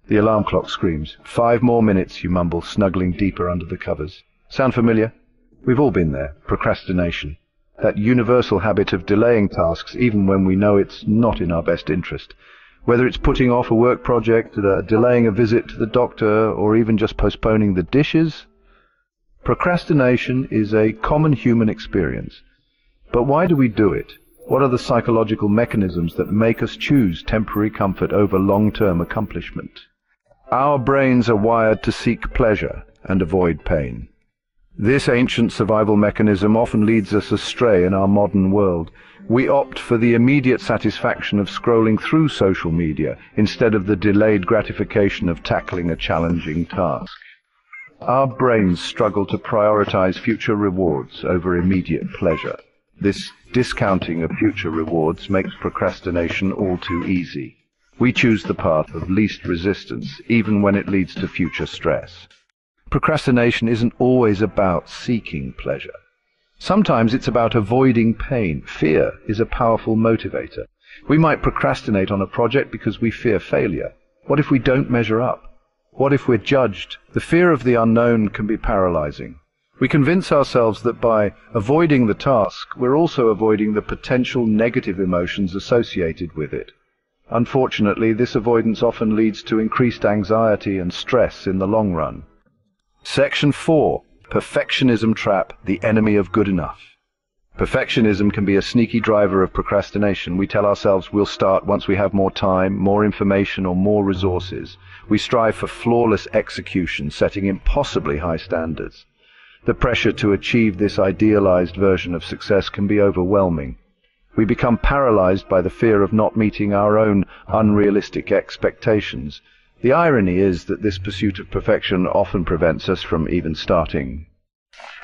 The alarm clock screams. 5 more minutes, you mumble, snuggling deeper under the covers. Sound familiar? We've all been there. Procrastination. That universal habit of delaying tasks even when we know it's not in our best interest. Whether it's putting off a work project, delaying a visit to the doctor, or even just postponing the dishes. Procrastination is a common human experience. But why do we do it? What are the psychological mechanisms that make us choose temporary comfort over long-term accomplishment? Our brains are wired to seek pleasure and avoid pain. This ancient survival mechanism often leads us astray in our modern world. We opt for the immediate satisfaction of scrolling through social media instead of the delayed gratification of tackling a challenging task. Our brains struggle to prioritize future rewards over immediate pleasure. This discounting of future rewards makes procrastination all too easy. We choose the path of least resistance, even when it leads to future stress. Procrastination isn't always about seeking pleasure. Sometimes it's about avoiding pain. Fear is a powerful motivator. We might procrastinate on a project because we fear failure. What if we don't measure up? What if we're judged? The fear of the unknown can be paralyzing. We convince ourselves that by avoiding the task, we're also avoiding the potential negative emotions associated with it. Unfortunately, this avoidance often leads to increased anxiety and stress in the long run. Section 4. Perfectionism trap, the enemy of good enough. Perfectionism can be a sneaky driver of procrastination. We tell ourselves we'll start once we have more time, more information, or more resources. We strive for flawless execution, setting impossibly high standards. The pressure to achieve this idealized version of success can be overwhelming. We become paralyzed by the fear of not meeting our own unrealistic expectations. The irony is that this pursuit of perfection often prevents us from even starting.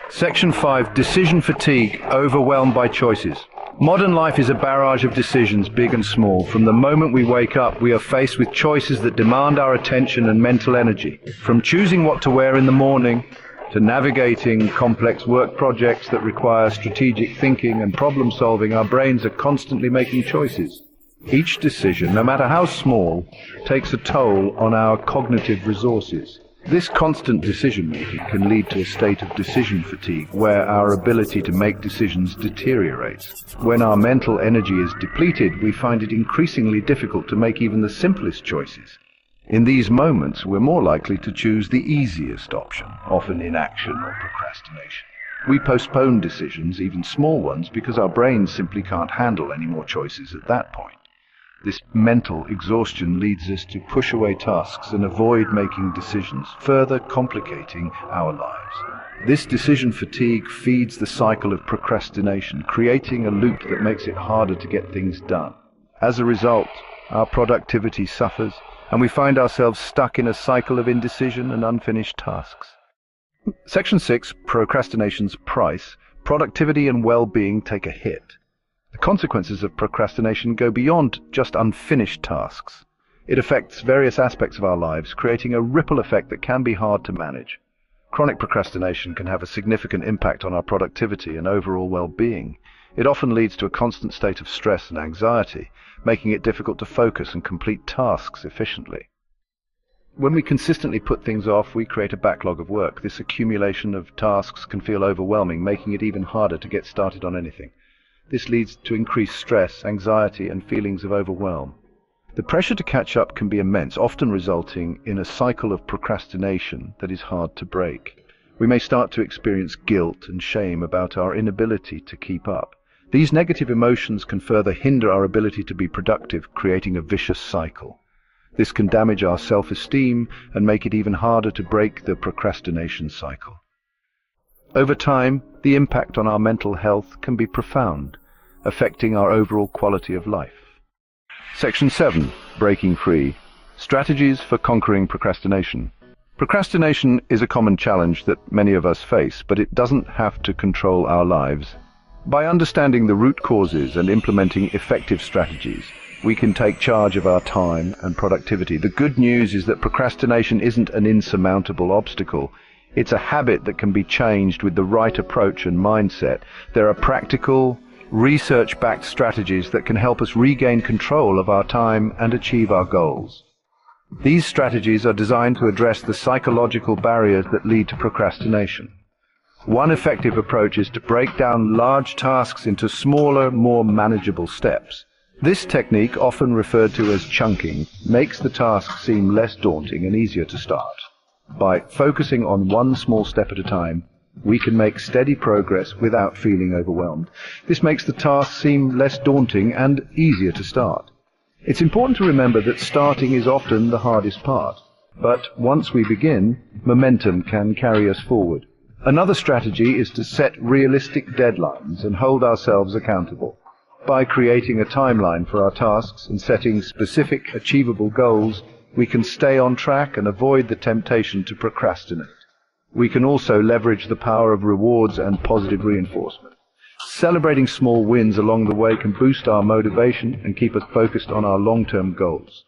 Section 5. Decision fatigue, overwhelmed by choices. Modern life is a barrage of decisions, big and small. From the moment we wake up, we are faced with choices that demand our attention and mental energy. From choosing what to wear in the morning, to navigating complex work projects that require strategic thinking and problem solving, our brains are constantly making choices. Each decision, no matter how small, takes a toll on our cognitive resources. This constant decision-making can lead to a state of decision fatigue where our ability to make decisions deteriorates. When our mental energy is depleted, we find it increasingly difficult to make even the simplest choices. In these moments, we're more likely to choose the easiest option, often inaction or procrastination. We postpone decisions, even small ones, because our brains simply can't handle any more choices at that point. This mental exhaustion leads us to push away tasks and avoid making decisions, further complicating our lives. This decision fatigue feeds the cycle of procrastination, creating a loop that makes it harder to get things done. As a result, our productivity suffers, and we find ourselves stuck in a cycle of indecision and unfinished tasks. Section 6, Procrastination's price. Productivity and well-being take a hit. The consequences of procrastination go beyond just unfinished tasks. It affects various aspects of our lives, creating a ripple effect that can be hard to manage. Chronic procrastination can have a significant impact on our productivity and overall well-being. It often leads to a constant state of stress and anxiety, making it difficult to focus and complete tasks efficiently. When we consistently put things off, we create a backlog of work. This accumulation of tasks can feel overwhelming, making it even harder to get started on anything. This leads to increased stress, anxiety, and feelings of overwhelm. The pressure to catch up can be immense, often resulting in a cycle of procrastination that is hard to break. We may start to experience guilt and shame about our inability to keep up. These negative emotions can further hinder our ability to be productive, creating a vicious cycle. This can damage our self-esteem and make it even harder to break the procrastination cycle. Over time, the impact on our mental health can be profound, affecting our overall quality of life. Section 7. Breaking free. Strategies for conquering procrastination. Procrastination is a common challenge that many of us face, but it doesn't have to control our lives. By understanding the root causes and implementing effective strategies, we can take charge of our time and productivity. The good news is that procrastination isn't an insurmountable obstacle. It's a habit that can be changed with the right approach and mindset. There are practical, research-backed strategies that can help us regain control of our time and achieve our goals. These strategies are designed to address the psychological barriers that lead to procrastination. One effective approach is to break down large tasks into smaller, more manageable steps. This technique, often referred to as chunking, makes the task seem less daunting and easier to start. By focusing on one small step at a time, we can make steady progress without feeling overwhelmed. This makes the task seem less daunting and easier to start. It's important to remember that starting is often the hardest part, but once we begin, momentum can carry us forward. Another strategy is to set realistic deadlines and hold ourselves accountable. By creating a timeline for our tasks and setting specific, achievable goals, we can stay on track and avoid the temptation to procrastinate. We can also leverage the power of rewards and positive reinforcement. Celebrating small wins along the way can boost our motivation and keep us focused on our long-term goals.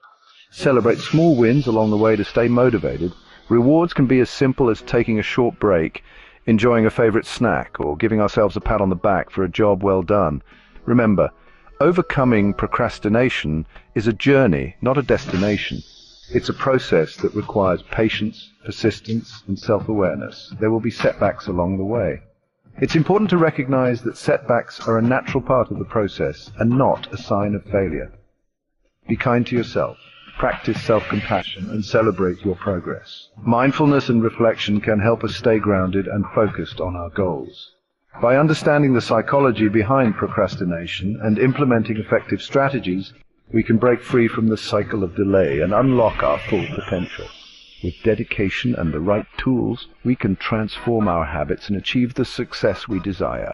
Celebrate small wins along the way to stay motivated. Rewards can be as simple as taking a short break, enjoying a favorite snack, or giving ourselves a pat on the back for a job well done. Remember, overcoming procrastination is a journey, not a destination. It's a process that requires patience, persistence, and self-awareness. There will be setbacks along the way. It's important to recognize that setbacks are a natural part of the process and not a sign of failure. Be kind to yourself. Practice self-compassion and celebrate your progress. Mindfulness and reflection can help us stay grounded and focused on our goals. By understanding the psychology behind procrastination and implementing effective strategies, we can break free from the cycle of delay and unlock our full potential. With dedication and the right tools, we can transform our habits and achieve the success we desire.